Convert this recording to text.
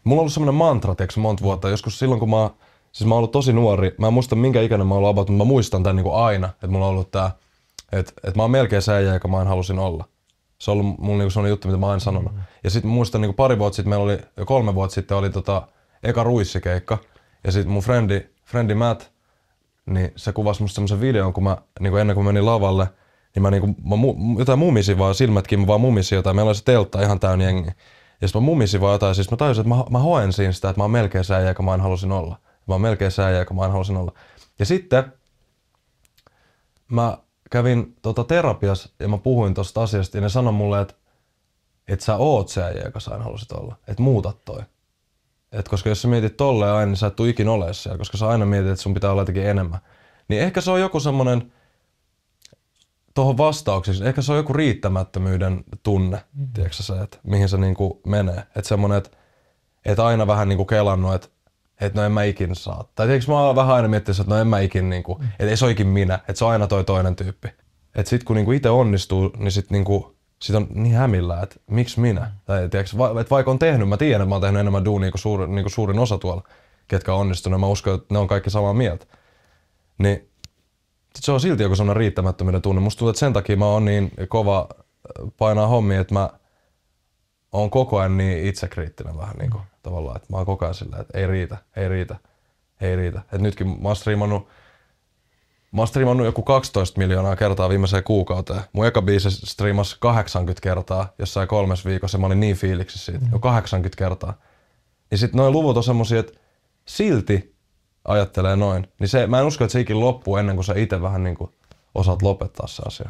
Mulla on ollut semmoinen mantra, tiiäks, monta vuotta. Joskus silloin, kun siis mä oon ollut tosi nuori. Mä en muista minkä ikäinen mä oon ollut about, mutta mä muistan tän niinku aina. Että mulla on ollut tää, että mä oon melkein se äijä, joka mä en halusin olla. Se on ollut mulla niinku sellainen juttu, mitä mä oon aina sanonut. Ja sit mä muistan niinku pari vuotta sitten, meillä oli, 3 vuotta sitten oli eka ruissikeikka. Ja sit mun frendi Matt, niin se kuvasi musta semmosen videon, kun mä, niinku ennen kuin menin lavalle, niin jotain mumisin vaan, silmätkin mä vaan mumisin jotain. Meillä oli se teltta ihan täynnä jengi. Ja sit mä mumisin vaan jotain, siis mä tajusin, että mä hoen siinä sitä, että mä oon melkein se äijä, joka mä en halusin olla. Mä oon melkein se äijä, joka mä en halusin olla. Ja sitten mä kävin terapiassa ja mä puhuin tosta asiasta ja ne sanoi mulle, että sä oot se äijä, joka sä en halusit olla. Että muuta toi. Et koska jos sä mietit tolleen aina, niin sä et tuu ikin olemaan siellä, koska sä aina mietit, että sun pitää olla jotenkin enemmän. Niin ehkä se on joku semmonen tuohon vastauksiksi, ehkä se on joku riittämättömyyden tunne, tiedätkö se, että mihin se niinku menee. Että semmonen, että aina vähän niinku kelannut, että no en mä ikin saa. Tai tiedätkö mä oon vähän aina miettinyt, että no en mä ikin niinku, että ei se ole ikin minä, että se on aina toi toinen tyyppi. Että sit kun niinku ite onnistuu, niin sit niinku, sit on niin hämillä, että miksi minä? Tai tiedätkö, että vaikka on tehnyt, mä tiedän, että mä oon tehnyt enemmän duunia kuin suurin osa tuolla, ketkä on onnistunut, ja mä uskon, että ne on kaikki samaa mieltä. Niin sit se on silti joku sellainen riittämättömyyden tunne. Musta tuntuu, että sen takia mä oon niin kova painaa hommia, että mä oon koko ajan niin itsekriittinen vähän niinku tavallaan, että mä oon koko ajan silleen, että ei riitä, ei riitä, ei riitä. Et nytkin mä oon striimannut joku 12 miljoonaa kertaa viimeiseen kuukauteen. Mun eka biisi striimasi 80 kertaa jossain 3 viikossa, mä olin niin fiiliksissä siitä, jo 80 kertaa. Ja sit noi luvut on semmosia, että silti ajattelee noin, niin mä en usko, että se ikin loppuu ennen kuin sä itse vähän niinku osaat lopettaa se asia.